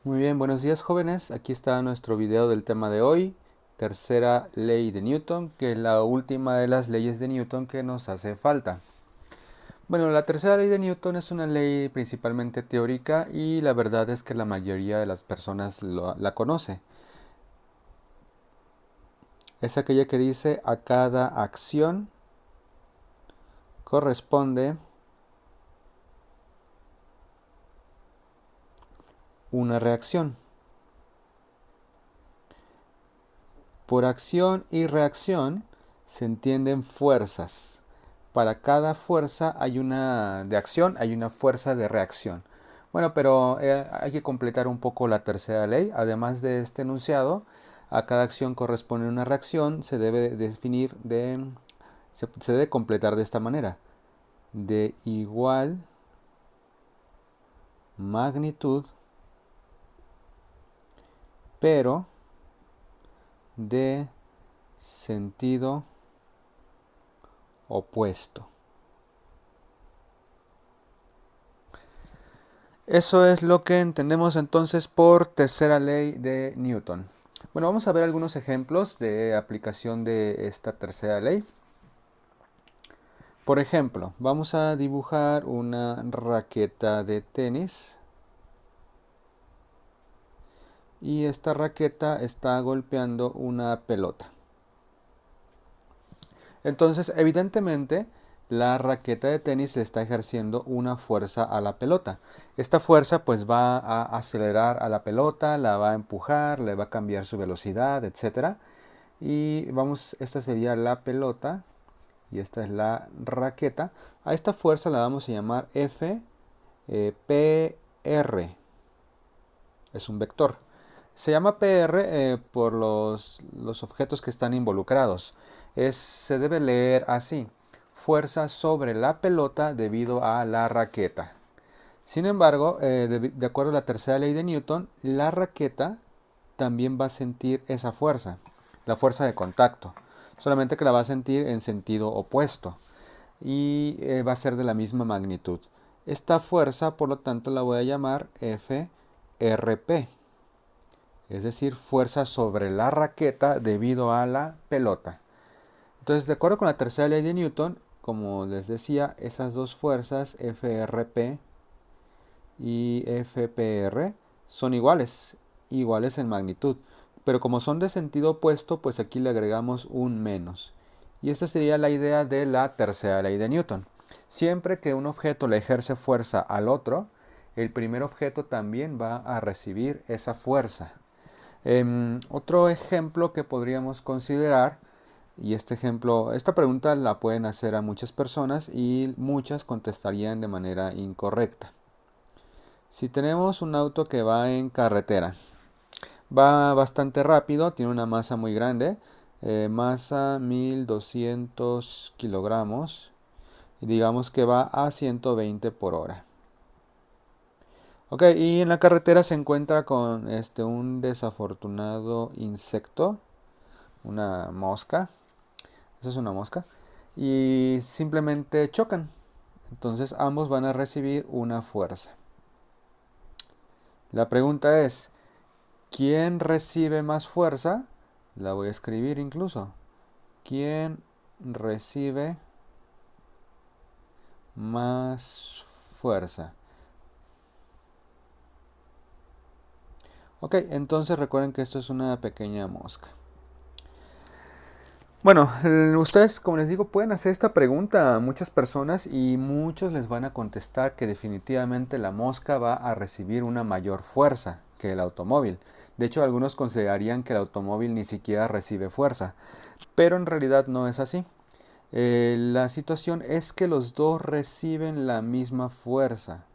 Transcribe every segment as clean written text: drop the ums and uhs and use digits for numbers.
Muy bien, buenos días jóvenes. Aquí está nuestro video del tema de hoy, tercera ley de Newton, que es la última de las leyes de Newton que nos hace falta. Bueno, la tercera ley de Newton es una ley principalmente teórica y la verdad es que la mayoría de las personas la conoce. Es aquella que dice a cada acción corresponde una reacción. Por acción y reacción se entienden fuerzas. Para cada fuerza hay una de acción, hay una fuerza de reacción. Bueno, pero hay que completar un poco la tercera ley. Además de este enunciado, a cada acción corresponde una reacción. Se debe definir se debe completar de esta manera: de igual magnitud, pero de sentido opuesto. Eso es lo que entendemos entonces por tercera ley de Newton. Bueno, vamos a ver algunos ejemplos de aplicación de esta tercera ley. Por ejemplo, vamos a dibujar una raqueta de tenis y esta raqueta está golpeando una pelota. Entonces, evidentemente, la raqueta de tenis le está ejerciendo una fuerza a la pelota. Esta fuerza pues va a acelerar a la pelota, la va a empujar, le va a cambiar su velocidad, etcétera. Y vamos, esta sería la pelota y esta es la raqueta. A esta fuerza la vamos a llamar PR. Es un vector. Se llama PR por los objetos que están involucrados. Se debe leer así: fuerza sobre la pelota debido a la raqueta. Sin embargo, de acuerdo a la tercera ley de Newton, la raqueta también va a sentir esa fuerza, la fuerza de contacto, solamente que la va a sentir en sentido opuesto y va a ser de la misma magnitud. Esta fuerza, por lo tanto, la voy a llamar FRP, es decir, fuerza sobre la raqueta debido a la pelota. Entonces, de acuerdo con la tercera ley de Newton, como les decía, esas dos fuerzas, FRP y FPR, son iguales en magnitud. Pero como son de sentido opuesto, pues aquí le agregamos un menos. Y esa sería la idea de la tercera ley de Newton. Siempre que un objeto le ejerce fuerza al otro, el primer objeto también va a recibir esa fuerza. Otro ejemplo que podríamos considerar, y esta pregunta la pueden hacer a muchas personas y muchas contestarían de manera incorrecta. Si tenemos un auto que va en carretera, va bastante rápido, tiene una masa muy grande, masa 1200 kilogramos, y digamos que va a 120 por hora. Ok, y en la carretera se encuentra con un desafortunado insecto, una mosca. Esa es una mosca. Y simplemente chocan. Entonces ambos van a recibir una fuerza. La pregunta es, ¿quién recibe más fuerza? La voy a escribir incluso. ¿Quién recibe más fuerza? Ok, entonces recuerden que esto es una pequeña mosca. Bueno, ustedes, como les digo, pueden hacer esta pregunta a muchas personas y muchos les van a contestar que definitivamente la mosca va a recibir una mayor fuerza que el automóvil. De hecho, algunos considerarían que el automóvil ni siquiera recibe fuerza, pero en realidad no es así. La situación es que los dos reciben la misma fuerza.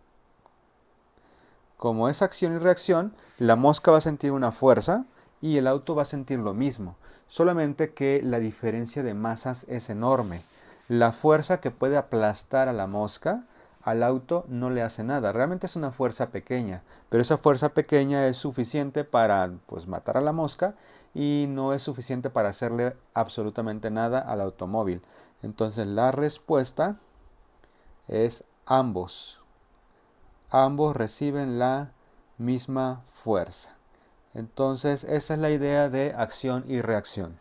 Como es acción y reacción, la mosca va a sentir una fuerza y el auto va a sentir lo mismo, solamente que la diferencia de masas es enorme. La fuerza que puede aplastar a la mosca, al auto no le hace nada. Realmente es una fuerza pequeña, pero esa fuerza pequeña es suficiente para pues matar a la mosca y no es suficiente para hacerle absolutamente nada al automóvil. Entonces la respuesta es ambos. Ambos reciben la misma fuerza. Entonces, esa es la idea de acción y reacción.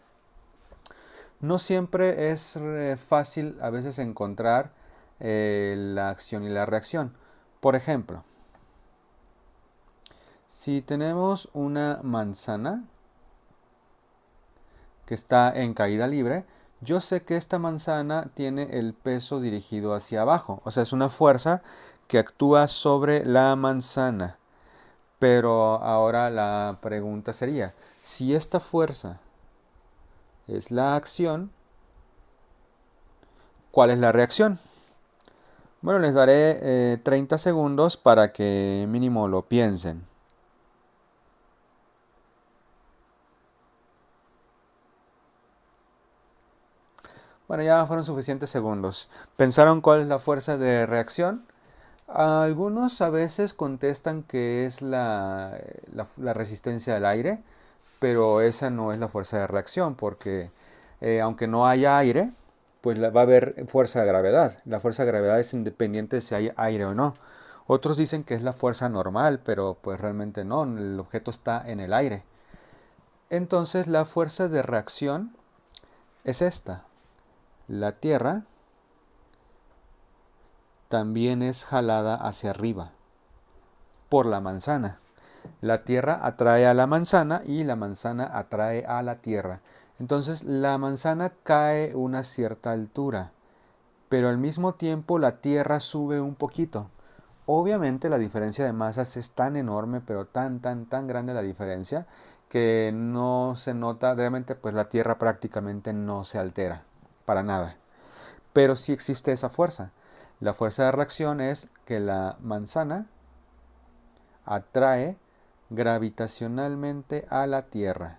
No siempre es fácil a veces encontrar la acción y la reacción. Por ejemplo, si tenemos una manzana que está en caída libre, yo sé que esta manzana tiene el peso dirigido hacia abajo. O sea, es una fuerza que actúa sobre la manzana. Pero ahora la pregunta sería, si esta fuerza es la acción, ¿cuál es la reacción? Bueno, les daré 30 segundos para que mínimo lo piensen. Bueno, ya fueron suficientes segundos. ¿Pensaron cuál es la fuerza de reacción? Algunos a veces contestan que es la resistencia del aire, pero esa no es la fuerza de reacción, porque aunque no haya aire, pues va a haber fuerza de gravedad. La fuerza de gravedad es independiente de si hay aire o no. Otros dicen que es la fuerza normal, pero pues realmente no, el objeto está en el aire. Entonces la fuerza de reacción es esta. La Tierra también es jalada hacia arriba por la manzana. La Tierra atrae a la manzana y la manzana atrae a la Tierra. Entonces la manzana cae a una cierta altura, pero al mismo tiempo la Tierra sube un poquito. Obviamente la diferencia de masas es tan enorme, pero tan grande la diferencia, que no se nota, realmente pues la Tierra prácticamente no se altera, para nada. Pero sí existe esa fuerza. La fuerza de reacción es que la manzana atrae gravitacionalmente a la Tierra.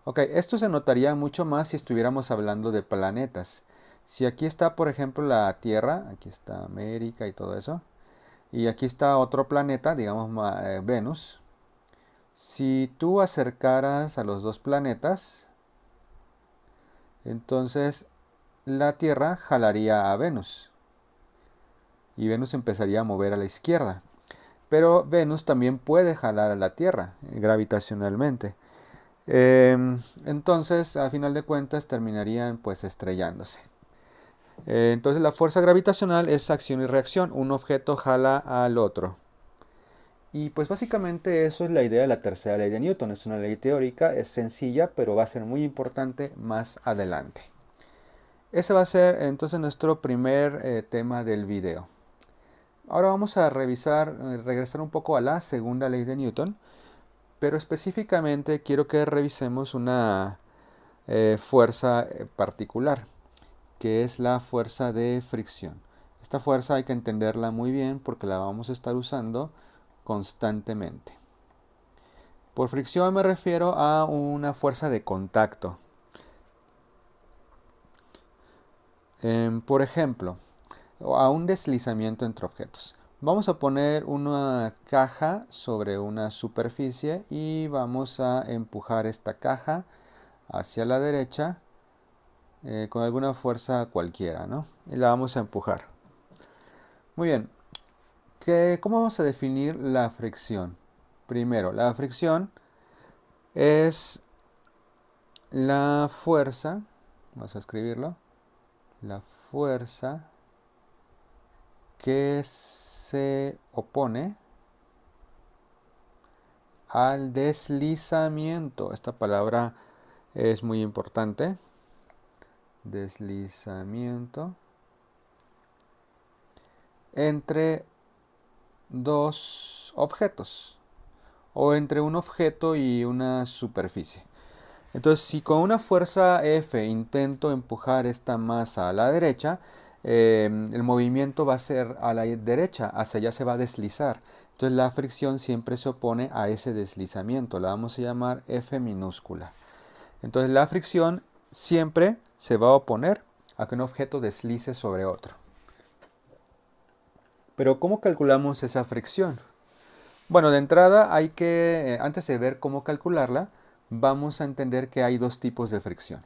Ok, esto se notaría mucho más si estuviéramos hablando de planetas. Si aquí está, por ejemplo, la Tierra, aquí está América y todo eso, y aquí está otro planeta, digamos Venus. Si tú acercaras a los dos planetas, entonces la Tierra jalaría a Venus y Venus empezaría a mover a la izquierda. Pero Venus también puede jalar a la Tierra gravitacionalmente. Entonces, a final de cuentas, terminarían pues estrellándose. Entonces, la fuerza gravitacional es acción y reacción. Un objeto jala al otro. Y pues básicamente eso es la idea de la tercera ley de Newton. Es una ley teórica, es sencilla, pero va a ser muy importante más adelante. Ese va a ser entonces nuestro primer tema del video. Ahora vamos a regresar un poco a la segunda ley de Newton, pero específicamente quiero que revisemos una fuerza particular, que es la fuerza de fricción. Esta fuerza hay que entenderla muy bien porque la vamos a estar usando constantemente. Por fricción me refiero a una fuerza de contacto. Por ejemplo, a un deslizamiento entre objetos. Vamos a poner una caja sobre una superficie y vamos a empujar esta caja hacia la derecha con alguna fuerza cualquiera, ¿no? Y la vamos a empujar. Muy bien. ¿Cómo vamos a definir la fricción? Primero, la fricción es la fuerza, vamos a escribirlo, la fuerza que se opone al deslizamiento. Esta palabra es muy importante. Deslizamiento entre dos objetos o entre un objeto y una superficie. Entonces, si con una fuerza F intento empujar esta masa a la derecha, el movimiento va a ser a la derecha, hacia allá se va a deslizar. Entonces la fricción siempre se opone a ese deslizamiento, la vamos a llamar F minúscula. Entonces la fricción siempre se va a oponer a que un objeto deslice sobre otro. Pero ¿cómo calculamos esa fricción? Bueno, de entrada hay que, antes de ver cómo calcularla, vamos a entender que hay dos tipos de fricción.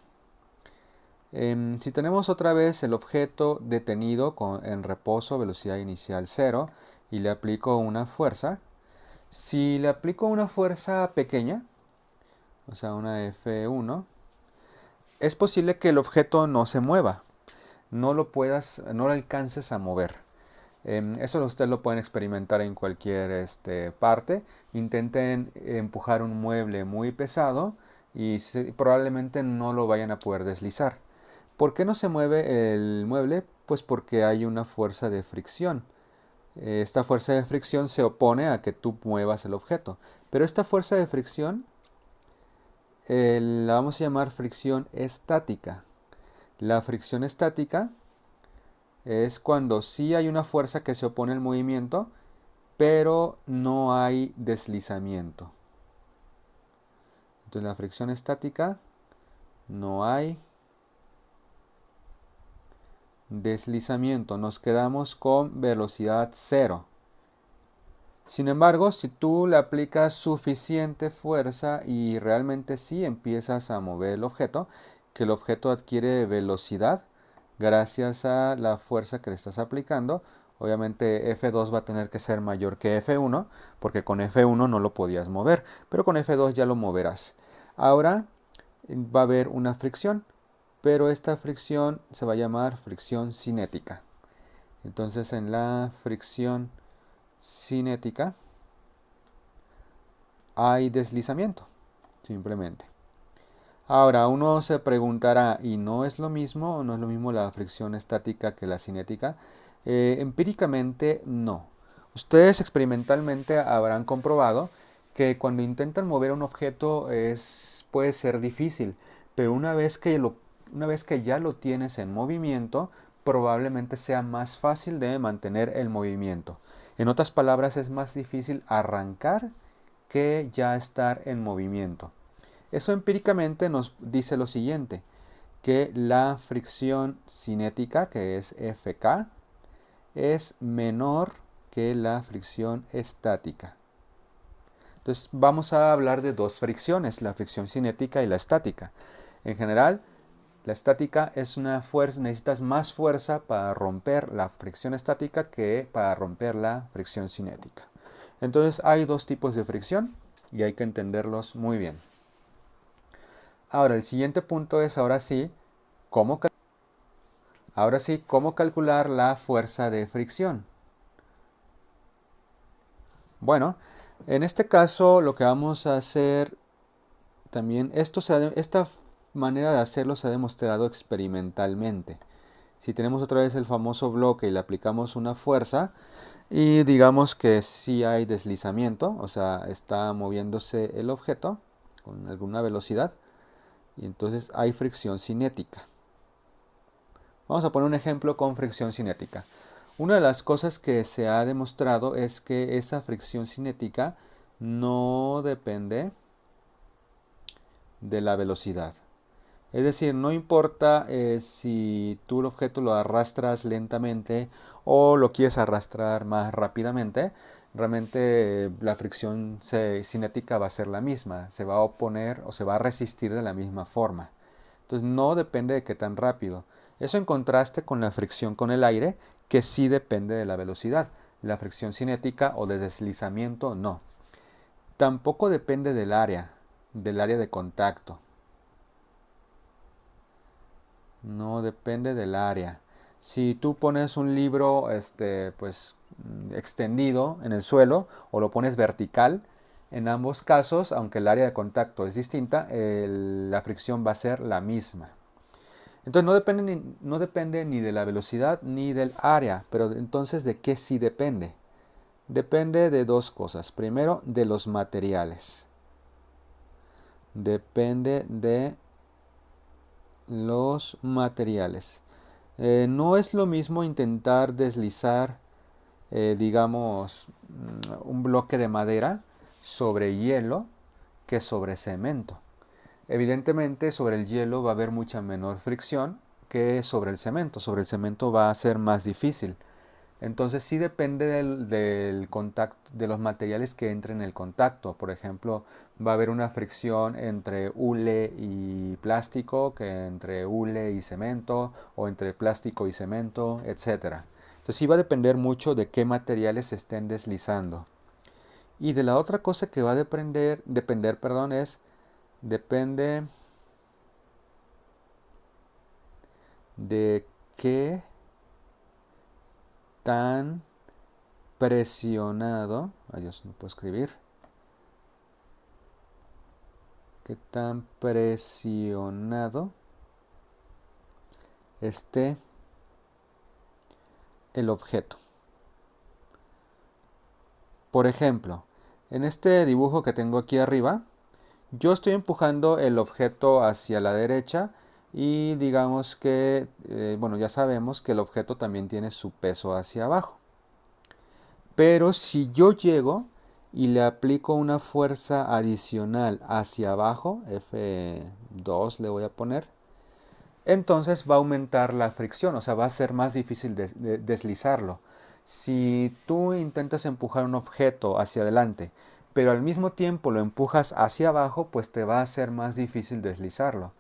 Si tenemos otra vez el objeto detenido en reposo, velocidad inicial 0, y le aplico una fuerza, Si le aplico una fuerza pequeña, o sea, una F1, es posible que el objeto no se mueva, no lo alcances a mover. Eso ustedes lo pueden experimentar en cualquier parte. Intenten empujar un mueble muy pesado y probablemente no lo vayan a poder deslizar. ¿Por qué no se mueve el mueble? Pues porque hay una fuerza de fricción. Esta fuerza de fricción se opone a que tú muevas el objeto. Pero esta fuerza de fricción la vamos a llamar fricción estática. La fricción estática es cuando sí hay una fuerza que se opone al movimiento, pero no hay deslizamiento. Entonces la fricción estática, no hay deslizamiento. Nos quedamos con velocidad cero. Sin embargo, si tú le aplicas suficiente fuerza y realmente sí empiezas a mover el objeto, que el objeto adquiere velocidad gracias a la fuerza que le estás aplicando, obviamente F2 va a tener que ser mayor que F1, porque con F1 no lo podías mover, pero con F2 ya lo moverás. Ahora va a haber una fricción, pero esta fricción se va a llamar fricción cinética. Entonces en la fricción cinética hay deslizamiento, simplemente. Ahora, uno se preguntará, ¿y no es lo mismo o no es lo mismo la fricción estática que la cinética? Empíricamente no. Ustedes experimentalmente habrán comprobado que cuando intentan mover un objeto puede ser difícil, pero una vez que ya lo tienes en movimiento, probablemente sea más fácil de mantener el movimiento. En otras palabras, es más difícil arrancar que ya estar en movimiento. Eso empíricamente nos dice lo siguiente, que la fricción cinética, que es Fk, es menor que la fricción estática. Entonces vamos a hablar de dos fricciones, la fricción cinética y la estática. En general, la estática es una fuerza, necesitas más fuerza para romper la fricción estática que para romper la fricción cinética. Entonces hay dos tipos de fricción y hay que entenderlos muy bien. Ahora, el siguiente punto es cómo, cómo calcular la fuerza de fricción. Bueno, en este caso lo que vamos a hacer también, esta manera de hacerlo se ha demostrado experimentalmente. Si tenemos otra vez el famoso bloque y le aplicamos una fuerza y digamos que sí hay deslizamiento, o sea, está moviéndose el objeto con alguna velocidad y entonces hay fricción cinética. Vamos a poner un ejemplo con fricción cinética. Una de las cosas que se ha demostrado es que esa fricción cinética no depende de la velocidad. Es decir, no importa si tú el objeto lo arrastras lentamente o lo quieres arrastrar más rápidamente, realmente la fricción cinética va a ser la misma, se va a oponer o se va a resistir de la misma forma. Entonces no depende de qué tan rápido. Eso en contraste con la fricción con el aire, que sí depende de la velocidad. La fricción cinética o de deslizamiento no. Tampoco depende del área de contacto. No depende del área. Si tú pones un libro extendido en el suelo o lo pones vertical, en ambos casos, aunque el área de contacto es distinta, la fricción va a ser la misma. Entonces no depende ni de la velocidad ni del área, pero entonces ¿de qué sí depende? Depende de dos cosas. Primero, de los materiales. Depende de los materiales. No es lo mismo intentar deslizar, digamos, un bloque de madera sobre hielo que sobre cemento. Evidentemente sobre el hielo va a haber mucha menor fricción que sobre el cemento. Sobre el cemento va a ser más difícil. Entonces sí depende del contacto, de los materiales que entren en el contacto. Por ejemplo, va a haber una fricción entre hule y plástico, que entre hule y cemento, o entre plástico y cemento, etc. Entonces sí va a depender mucho de qué materiales se estén deslizando. Y de la otra cosa que va a depender, depende de qué tan presionado, adiós, no puedo escribir, qué tan presionado esté el objeto. Por ejemplo, en este dibujo que tengo aquí arriba, yo estoy empujando el objeto hacia la derecha y digamos que, bueno, ya sabemos que el objeto también tiene su peso hacia abajo. Pero si yo llego y le aplico una fuerza adicional hacia abajo, F2 le voy a poner, entonces va a aumentar la fricción, o sea, va a ser más difícil deslizarlo. Si tú intentas empujar un objeto hacia adelante, pero al mismo tiempo lo empujas hacia abajo, pues te va a ser más difícil deslizarlo.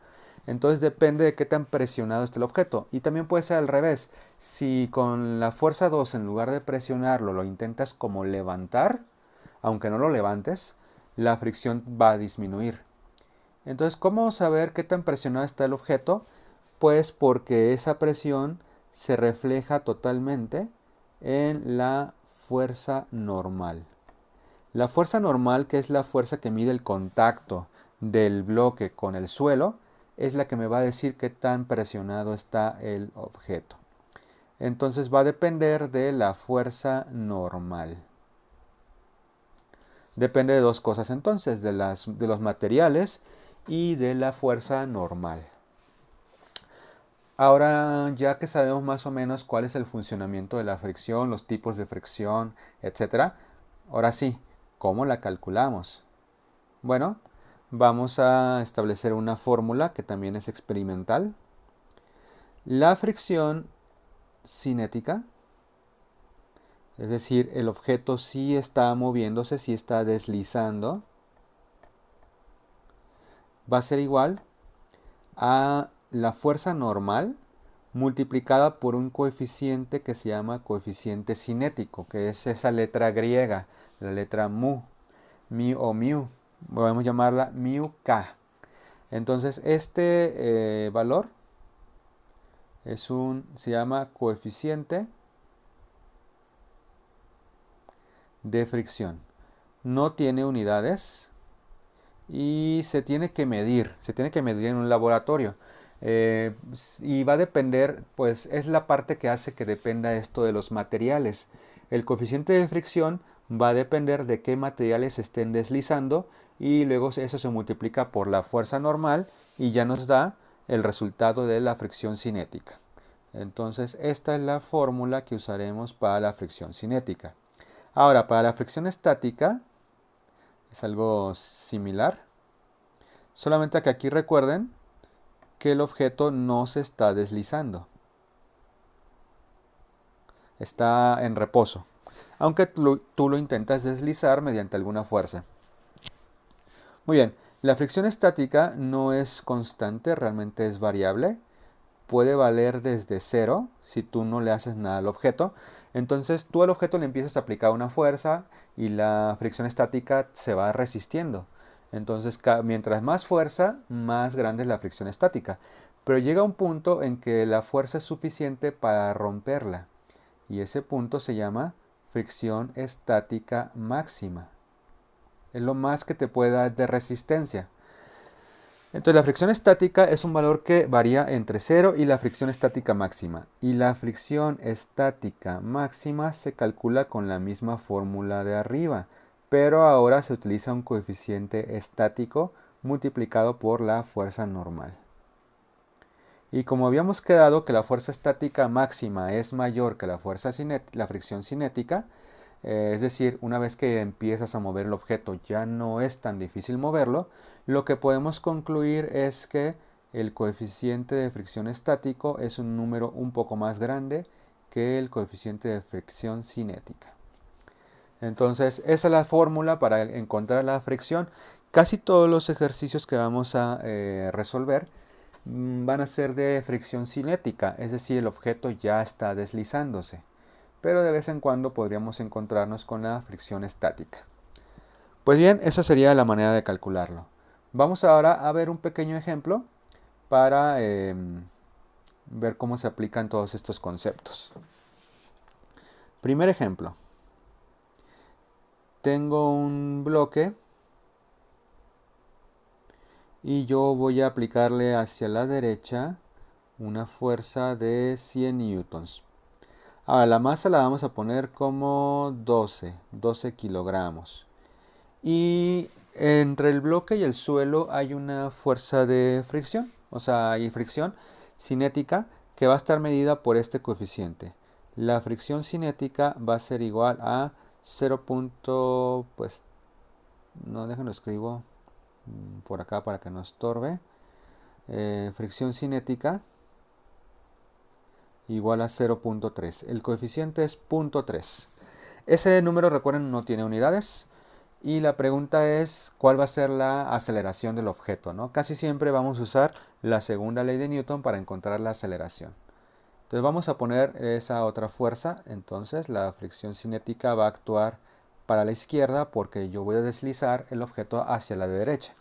Entonces depende de qué tan presionado esté el objeto. Y también puede ser al revés. Si con la fuerza 2 en lugar de presionarlo lo intentas como levantar, aunque no lo levantes, la fricción va a disminuir. Entonces, ¿cómo saber qué tan presionado está el objeto? Pues porque esa presión se refleja totalmente en la fuerza normal. La fuerza normal, que es la fuerza que mide el contacto del bloque con el suelo, es la que me va a decir qué tan presionado está el objeto. Entonces va a depender de la fuerza normal. Depende de dos cosas entonces, de los materiales y de la fuerza normal. Ahora, ya que sabemos más o menos cuál es el funcionamiento de la fricción, los tipos de fricción, etc., ahora sí, ¿cómo la calculamos? Bueno, vamos a establecer una fórmula que también es experimental. La fricción cinética, es decir, el objeto sí está moviéndose, sí está deslizando, va a ser igual a la fuerza normal multiplicada por un coeficiente que se llama coeficiente cinético, que es esa letra griega, la letra mu, mi o mu, podemos llamarla mu k. Entonces este valor se llama coeficiente de fricción. No tiene unidades y se tiene que medir en un laboratorio. Y va a depender, pues es la parte que hace que dependa esto de los materiales. El coeficiente de fricción va a depender de qué materiales estén deslizando y luego eso se multiplica por la fuerza normal y ya nos da el resultado de la fricción cinética. Entonces esta es la fórmula que usaremos para la fricción cinética. Ahora, para la fricción estática es algo similar, solamente que aquí recuerden que el objeto no se está deslizando, está en reposo, aunque tú lo intentas deslizar mediante alguna fuerza. Muy bien, la fricción estática no es constante, realmente es variable. Puede valer desde cero si tú no le haces nada al objeto. Entonces tú al objeto le empiezas a aplicar una fuerza y la fricción estática se va resistiendo. Entonces mientras más fuerza, más grande es la fricción estática. Pero llega un punto en que la fuerza es suficiente para romperla. Y ese punto se llama fricción estática máxima. Es lo más que te puede dar de resistencia. Entonces la fricción estática es un valor que varía entre 0 y la fricción estática máxima. Y la fricción estática máxima se calcula con la misma fórmula de arriba, pero ahora se utiliza un coeficiente estático multiplicado por la fuerza normal. Y como habíamos quedado que la fuerza estática máxima es mayor que la fricción cinética, es decir, una vez que empiezas a mover el objeto ya no es tan difícil moverlo, lo que podemos concluir es que el coeficiente de fricción estático es un número un poco más grande que el coeficiente de fricción cinética. Entonces, esa es la fórmula para encontrar la fricción. Casi todos los ejercicios que vamos a resolver van a ser de fricción cinética, es decir, el objeto ya está deslizándose. Pero de vez en cuando podríamos encontrarnos con la fricción estática. Pues bien, esa sería la manera de calcularlo. Vamos ahora a ver un pequeño ejemplo para ver cómo se aplican todos estos conceptos. Primer ejemplo. Tengo un bloque y yo voy a aplicarle hacia la derecha una fuerza de 100 newtons. Ahora la masa la vamos a poner como 12 kilogramos. Y entre el bloque y el suelo hay una fuerza de fricción, o sea, hay fricción cinética que va a estar medida por este coeficiente. La fricción cinética va a ser igual a 0. Pues no, déjenlo escribo por acá para que no estorbe. Fricción cinética igual a 0.3. El coeficiente es 0.3. Ese número, recuerden, no tiene unidades. Y la pregunta es, ¿cuál va a ser la aceleración del objeto? ¿No? Casi siempre vamos a usar la segunda ley de Newton para encontrar la aceleración. Entonces vamos a poner esa otra fuerza. Entonces la fricción cinética va a actuar para la izquierda porque yo voy a deslizar el objeto hacia la derecha.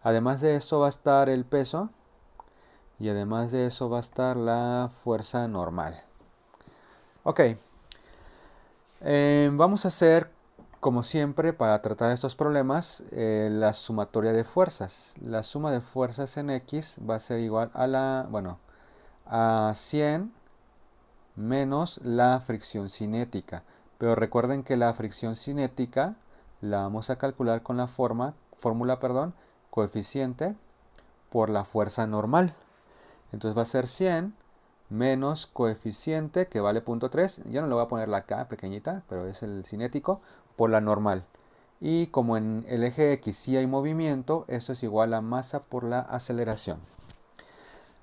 Además de eso va a estar el peso y además de eso va a estar la fuerza normal. Ok, vamos a hacer, como siempre, para tratar estos problemas, la sumatoria de fuerzas. La suma de fuerzas en X va a ser igual a 100 menos la fricción cinética. Pero recuerden que la fricción cinética la vamos a calcular con la fórmula, coeficiente por la fuerza normal. Entonces va a ser 100 menos coeficiente, que vale 0.3. Ya no le voy a poner la K pequeñita, pero es el cinético, por la normal. Y como en el eje X sí hay movimiento, eso es igual a masa por la aceleración.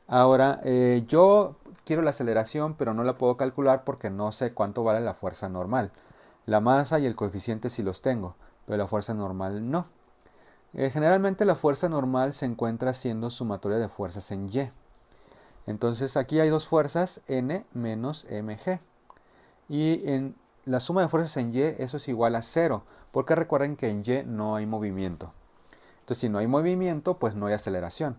Ahora, yo quiero la aceleración, pero no la puedo calcular porque no sé cuánto vale la fuerza normal. La masa y el coeficiente sí los tengo, pero la fuerza normal no. Generalmente la fuerza normal se encuentra siendo sumatoria de fuerzas en Y. Entonces aquí hay dos fuerzas, N menos mg. Y en la suma de fuerzas en Y, eso es igual a 0, porque recuerden que en Y no hay movimiento. Entonces si no hay movimiento, pues no hay aceleración.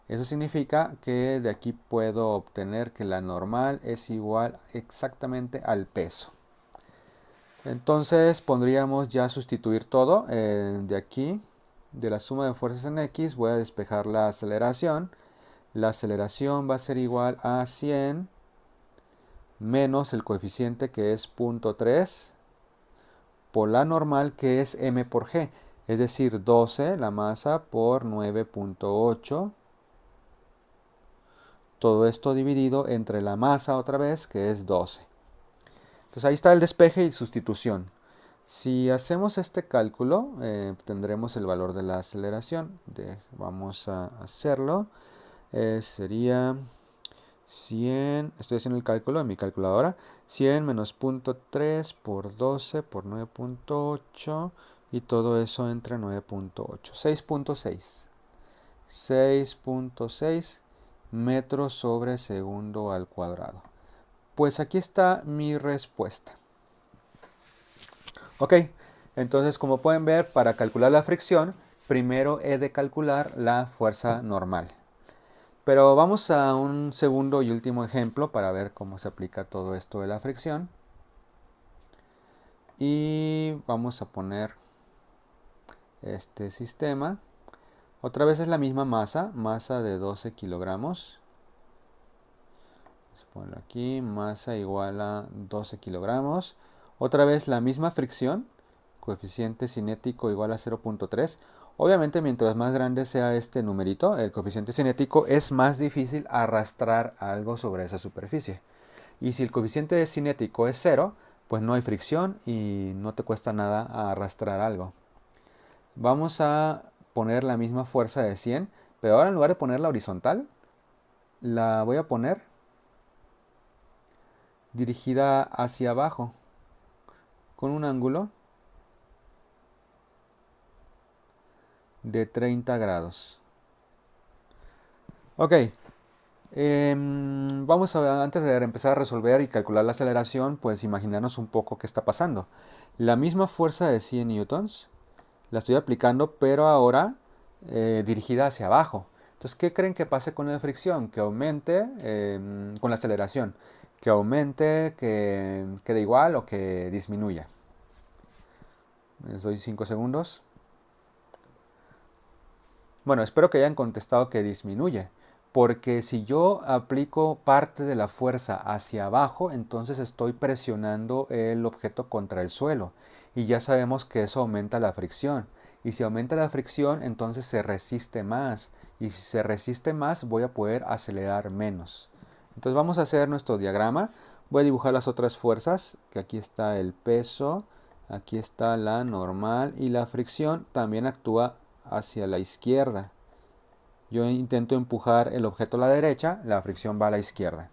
Eso significa que de aquí puedo obtener que la normal es igual exactamente al peso. Entonces podríamos ya sustituir todo. De aquí, de la suma de fuerzas en X, voy a despejar la aceleración. La aceleración va a ser igual a 100 menos el coeficiente, que es 0.3, por la normal, que es m por g, es decir, 12 la masa por 9.8. Todo esto dividido entre la masa otra vez, que es 12. Entonces ahí está el despeje y sustitución. Si hacemos este cálculo, tendremos el valor de la aceleración. Vamos a hacerlo. Sería 100, estoy haciendo el cálculo en mi calculadora, 100 menos 0.3 por 12 por 9.8 y todo eso entre 9.8, 6.6. 6.6 metros sobre segundo al cuadrado. Pues aquí está mi respuesta. Ok, entonces como pueden ver, para calcular la fricción, primero he de calcular la fuerza normal. Pero vamos a un segundo y último ejemplo para ver cómo se aplica todo esto de la fricción. Y vamos a poner este sistema. Otra vez es la misma masa de 12 kilogramos. Vamos a ponerlo aquí, masa igual a 12 kilogramos. Otra vez la misma fricción, coeficiente cinético igual a 0.3. Obviamente mientras más grande sea este numerito, el coeficiente cinético, es más difícil arrastrar algo sobre esa superficie. Y si el coeficiente cinético es 0, pues no hay fricción y no te cuesta nada arrastrar algo. Vamos a poner la misma fuerza de 100, pero ahora en lugar de ponerla horizontal, la voy a poner dirigida hacia abajo, con un ángulo de 30 grados. Ok, vamos a, antes de empezar a resolver y calcular la aceleración, pues imaginarnos un poco qué está pasando. La misma fuerza de 100 newtons La estoy aplicando, pero ahora dirigida hacia abajo. Entonces, ¿qué creen que pase con la fricción? Que aumente con la aceleración. Que aumente, que quede igual o que disminuya. Les doy 5 segundos. Bueno, espero que hayan contestado que disminuye. Porque si yo aplico parte de la fuerza hacia abajo, entonces estoy presionando el objeto contra el suelo. Y ya sabemos que eso aumenta la fricción. Y si aumenta la fricción, entonces se resiste más. Y si se resiste más, voy a poder acelerar menos. Entonces vamos a hacer nuestro diagrama. Voy a dibujar las otras fuerzas, que aquí está el peso, aquí está la normal y la fricción también actúa hacia la izquierda. Yo intento empujar el objeto a la derecha, la fricción va a la izquierda.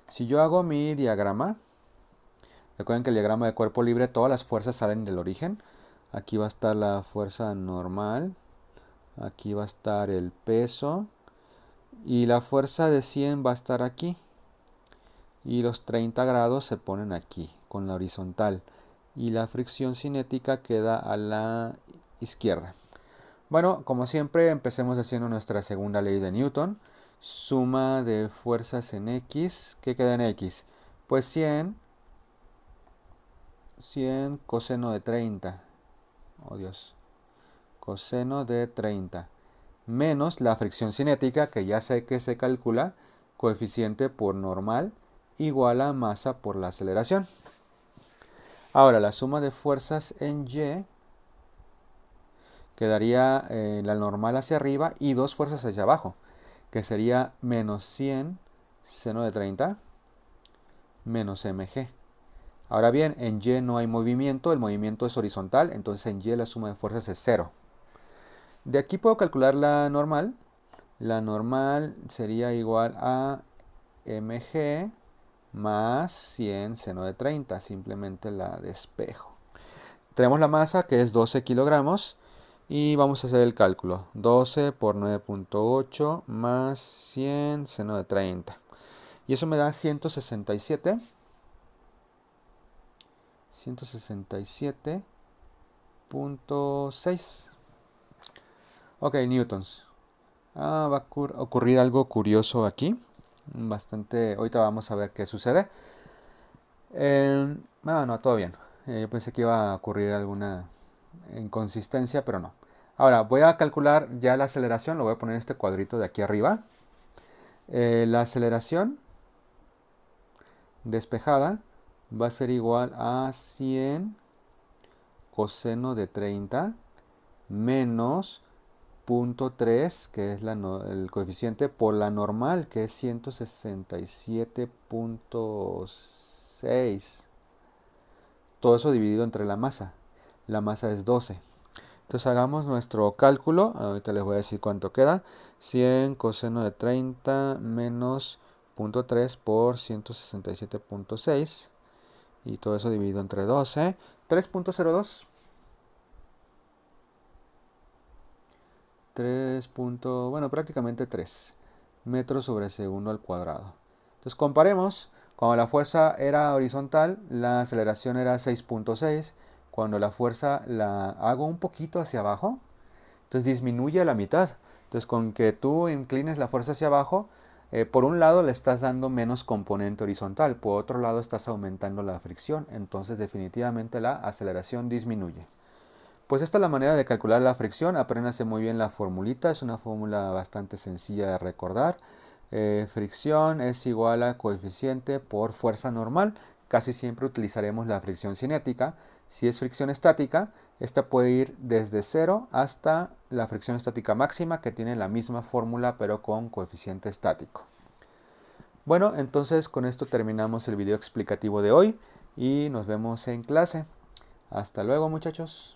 Si yo hago mi diagrama, recuerden que el diagrama de cuerpo libre, todas las fuerzas salen del origen. Aquí va a estar la fuerza normal, aquí va a estar el peso y la fuerza de 100 va a estar aquí. Y los 30 grados se ponen aquí, con la horizontal. Y la fricción cinética queda a la izquierda. Bueno, como siempre, empecemos haciendo nuestra segunda ley de Newton. Suma de fuerzas en X. ¿Qué queda en X? Pues 100 coseno de 30. Oh Dios. Coseno de 30. Menos la fricción cinética, que ya sé que se calcula, coeficiente por normal, igual a masa por la aceleración. Ahora, la suma de fuerzas en Y quedaría la normal hacia arriba y dos fuerzas hacia abajo, que sería menos 100 seno de 30 menos mg. Ahora bien, en Y no hay movimiento, el movimiento es horizontal, entonces en Y la suma de fuerzas es 0. De aquí puedo calcular la normal. La normal sería igual a mg más 100 seno de 30, simplemente la despejo. Tenemos la masa que es 12 kilogramos y vamos a hacer el cálculo. 12 por 9.8 más 100 seno de 30. Y eso me da 167.6. Ok, newtons. Va a ocurrir algo curioso aquí. Ahorita vamos a ver qué sucede. No, todo bien. Yo pensé que iba a ocurrir alguna inconsistencia, pero no. Ahora voy a calcular ya la aceleración. Lo voy a poner en este cuadrito de aquí arriba. La aceleración despejada va a ser igual a 100 coseno de 30 menos 0.3, que es el coeficiente, por la normal, que es 167.6. Todo eso dividido entre la masa. La masa es 12. Entonces hagamos nuestro cálculo. Ahorita les voy a decir cuánto queda. 100 coseno de 30 menos 0.3 por 167.6. Y todo eso dividido entre 12. 3.02. Bueno, prácticamente 3 metros sobre segundo al cuadrado. Entonces comparemos. Cuando la fuerza era horizontal, la aceleración era 6.6. Cuando la fuerza la hago un poquito hacia abajo, entonces disminuye a la mitad. Entonces con que tú inclines la fuerza hacia abajo, por un lado le estás dando menos componente horizontal, por otro lado estás aumentando la fricción, entonces definitivamente la aceleración disminuye. Pues esta es la manera de calcular la fricción. Apréndase muy bien la formulita, es una fórmula bastante sencilla de recordar. Fricción es igual a coeficiente por fuerza normal. Casi siempre utilizaremos la fricción cinética. Si es fricción estática, esta puede ir desde 0 hasta la fricción estática máxima, que tiene la misma fórmula pero con coeficiente estático. Bueno, entonces con esto terminamos el video explicativo de hoy y nos vemos en clase. Hasta luego, muchachos.